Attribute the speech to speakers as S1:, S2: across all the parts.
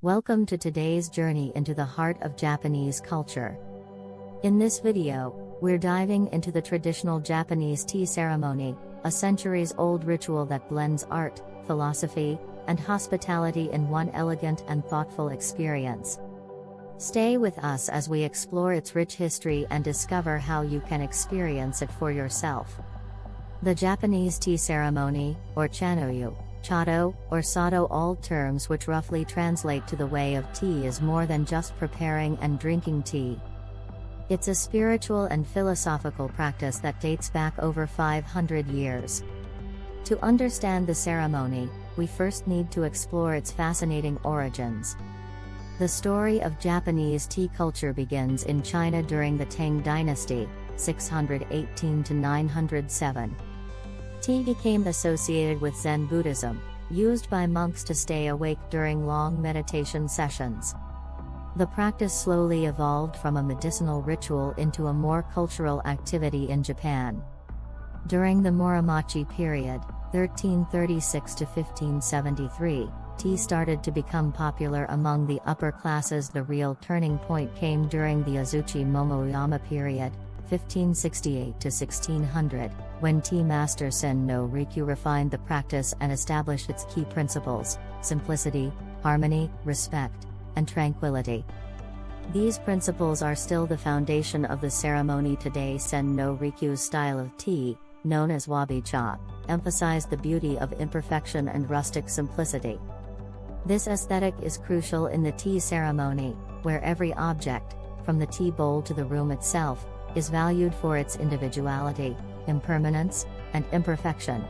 S1: Welcome to today's journey into the heart of Japanese culture. In this video, we're diving into the traditional Japanese tea ceremony, a centuries-old ritual that blends art, philosophy, and hospitality in one elegant and thoughtful experience. Stay with us as we explore its rich history and discover how you can experience it for yourself. The Japanese tea ceremony, or chanoyu, Chato, or Sado, all terms which roughly translate to the way of tea, is more than just preparing and drinking tea. It's a spiritual and philosophical practice that dates back over 500 years. To understand the ceremony, we first need to explore its fascinating origins. The story of Japanese tea culture begins in China during the Tang Dynasty, 618 to 907. Tea became associated with Zen Buddhism, used by monks to stay awake during long meditation sessions. The practice slowly evolved from a medicinal ritual into a more cultural activity in Japan. During the Muromachi period, 1336 to 1573, tea started to become popular among the upper classes. The real turning point came during the Azuchi Momoyama period, 1568 to 1600, when tea master Sen no Rikyū refined the practice and established its key principles: simplicity, harmony, respect, and tranquility. These principles are still the foundation of the ceremony today. Sen no Rikyū's style of tea, known as wabi-cha, emphasized the beauty of imperfection and rustic simplicity. This aesthetic is crucial in the tea ceremony, where every object, from the tea bowl to the room itself, is valued for its individuality, impermanence, and imperfection.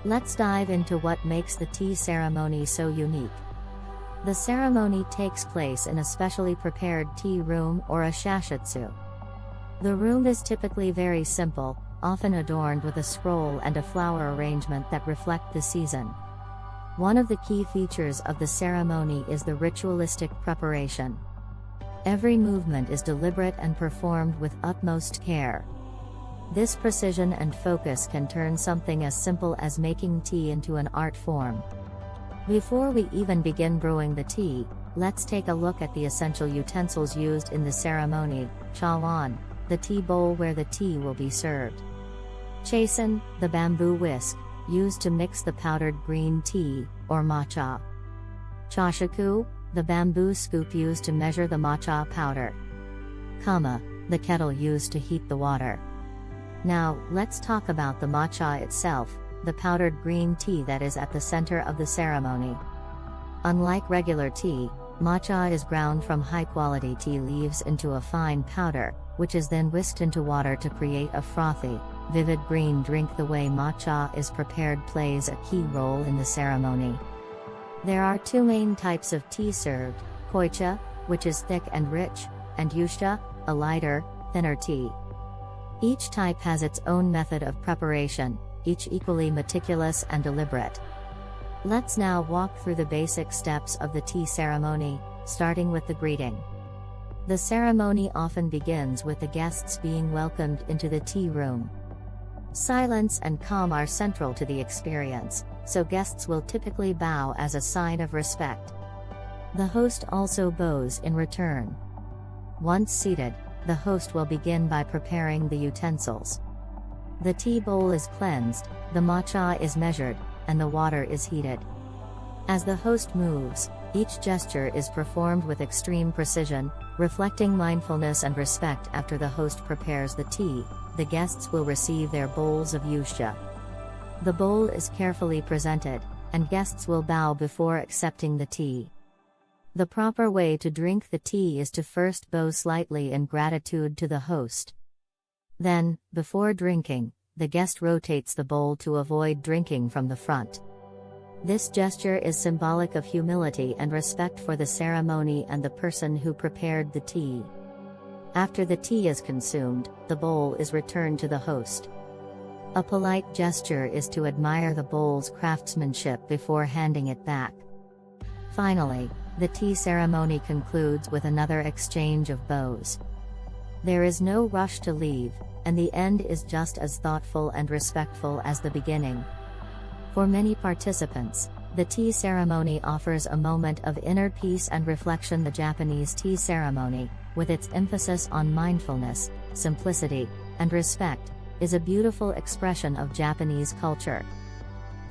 S1: Let's dive into what makes the tea ceremony so unique. The ceremony takes place in a specially prepared tea room, or a shashitsu. The room is typically very simple, often adorned with a scroll and a flower arrangement that reflect the season. One of the key features of the ceremony is the ritualistic preparation. Every movement is deliberate and performed with utmost care. This precision and focus can turn something as simple as making tea into an art form. Before we even begin brewing the tea, let's take a look at the essential utensils used in the ceremony. Chawan, the tea bowl where the tea will be served. Chasen, the bamboo whisk, used to mix the powdered green tea, or matcha. Chashaku, the bamboo scoop used to measure the matcha powder. Kama, the kettle used to heat the water. Now, let's talk about the matcha itself, the powdered green tea that is at the center of the ceremony. Unlike regular tea, matcha is ground from high-quality tea leaves into a fine powder, which is then whisked into water to create a frothy, vivid green drink. The way matcha is prepared plays a key role in the ceremony. There are two main types of tea served: koicha, which is thick and rich, and yusha, a lighter, thinner tea. Each type has its own method of preparation, each equally meticulous and deliberate. Let's now walk through the basic steps of the tea ceremony, starting with the greeting. The ceremony often begins with the guests being welcomed into the tea room. Silence and calm are central to the experience, so guests will typically bow as a sign of respect. The host also bows in return. Once seated, the host will begin by preparing the utensils. The tea bowl is cleansed, the matcha is measured, and the water is heated. As the host moves, each gesture is performed with extreme precision, reflecting mindfulness and respect. After the host prepares the tea, the guests will receive their bowls of yusha. The bowl is carefully presented, and guests will bow before accepting the tea. The proper way to drink the tea is to first bow slightly in gratitude to the host. Then, before drinking, the guest rotates the bowl to avoid drinking from the front. This gesture is symbolic of humility and respect for the ceremony and the person who prepared the tea. After the tea is consumed, the bowl is returned to the host. A polite gesture is to admire the bowl's craftsmanship before handing it back. Finally, the tea ceremony concludes with another exchange of bows. There is no rush to leave, and the end is just as thoughtful and respectful as the beginning. For many participants, The tea ceremony offers a moment of inner peace and reflection. The Japanese tea ceremony, with its emphasis on mindfulness, simplicity, and respect, is a beautiful expression of Japanese culture.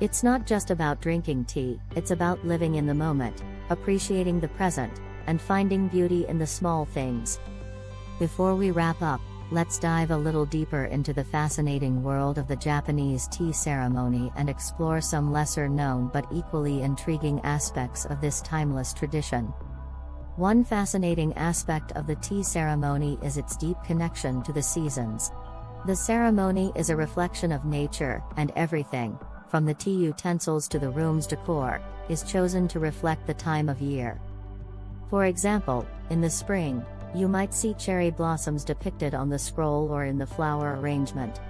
S1: It's not just about drinking tea, it's about living in the moment, appreciating the present, and finding beauty in the small things. Before we wrap up, let's dive a little deeper into the fascinating world of the Japanese tea ceremony and explore some lesser-known but equally intriguing aspects of this timeless tradition. One fascinating aspect of the tea ceremony is its deep connection to the seasons. The ceremony is a reflection of nature, and everything, from the tea utensils to the room's decor, is chosen to reflect the time of year. For example, in the spring, you might see cherry blossoms depicted on the scroll or in the flower arrangement.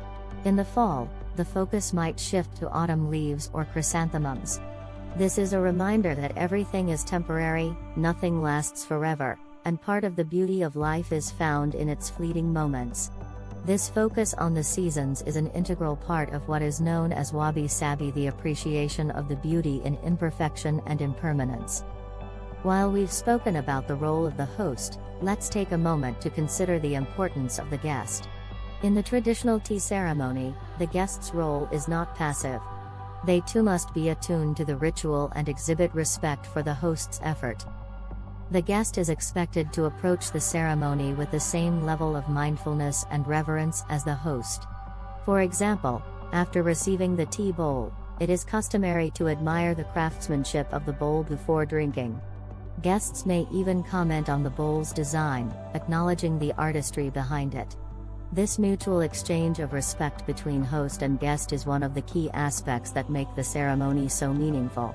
S1: In the fall, the focus might shift to autumn leaves or chrysanthemums. This is a reminder that everything is temporary, nothing lasts forever, and part of the beauty of life is found in its fleeting moments. This focus on the seasons is an integral part of what is known as wabi-sabi, the appreciation of the beauty in imperfection and impermanence. While we've spoken about the role of the host, let's take a moment to consider the importance of the guest. In the traditional tea ceremony, the guest's role is not passive. They too must be attuned to the ritual and exhibit respect for the host's effort. The guest is expected to approach the ceremony with the same level of mindfulness and reverence as the host. For example, after receiving the tea bowl, it is customary to admire the craftsmanship of the bowl before drinking. Guests may even comment on the bowl's design, acknowledging the artistry behind it. This mutual exchange of respect between host and guest is one of the key aspects that make the ceremony so meaningful.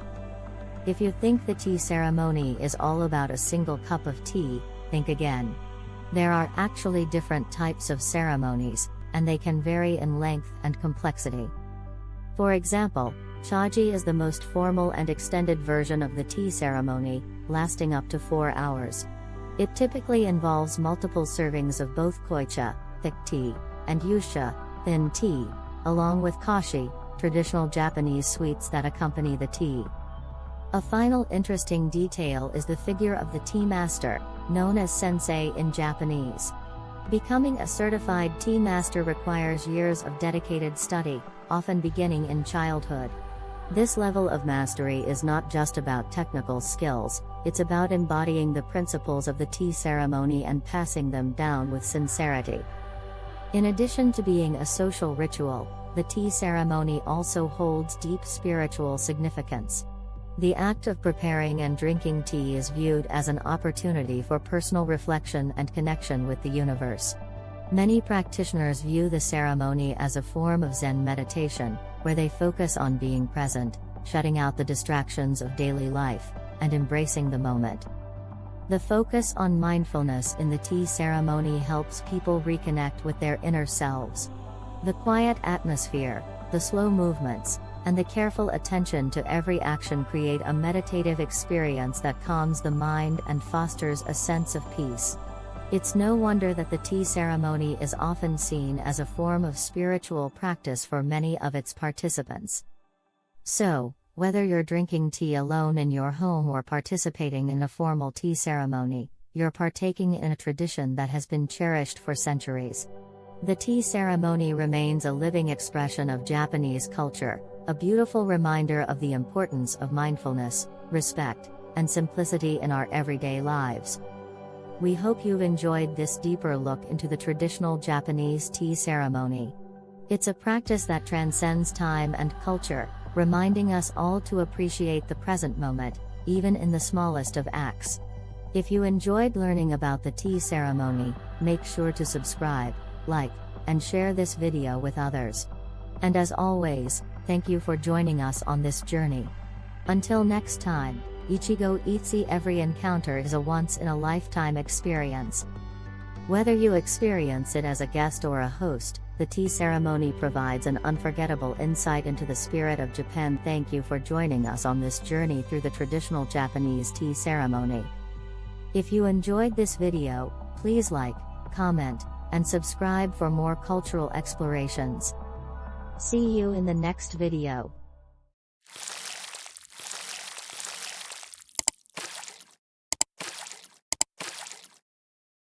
S1: If you think the tea ceremony is all about a single cup of tea, think again. There are actually different types of ceremonies, and they can vary in length and complexity. For example, chaji is the most formal and extended version of the tea ceremony, lasting up to 4 hours. It typically involves multiple servings of both koicha, thick tea, and yusha, thin tea, along with kashi, traditional Japanese sweets that accompany the tea. A final interesting detail is the figure of the tea master, known as sensei in Japanese. Becoming a certified tea master requires years of dedicated study, often beginning in childhood. This level of mastery is not just about technical skills, it's about embodying the principles of the tea ceremony and passing them down with sincerity. In addition to being a social ritual, the tea ceremony also holds deep spiritual significance. The act of preparing and drinking tea is viewed as an opportunity for personal reflection and connection with the universe. Many practitioners view the ceremony as a form of Zen meditation, where they focus on being present, shutting out the distractions of daily life, and embracing the moment. The focus on mindfulness in the tea ceremony helps people reconnect with their inner selves. The quiet atmosphere, the slow movements, and the careful attention to every action create a meditative experience that calms the mind and fosters a sense of peace. It's no wonder that the tea ceremony is often seen as a form of spiritual practice for many of its participants. So, whether you're drinking tea alone in your home or participating in a formal tea ceremony, you're partaking in a tradition that has been cherished for centuries. The tea ceremony remains a living expression of Japanese culture, a beautiful reminder of the importance of mindfulness, respect, and simplicity in our everyday lives. We hope you've enjoyed this deeper look into the traditional Japanese tea ceremony. It's a practice that transcends time and culture, reminding us all to appreciate the present moment, even in the smallest of acts. If you enjoyed learning about the tea ceremony, make sure to subscribe, like, and share this video with others. And as always, thank you for joining us on this journey. Until next time, Ichigo Itzy, every encounter is a once-in-a-lifetime experience. Whether you experience it as a guest or a host, the tea ceremony provides an unforgettable insight into the spirit of Japan. Thank you for joining us on this journey through the traditional Japanese tea ceremony. If you enjoyed this video, please like, comment, and subscribe for more cultural explorations. See you in the next video.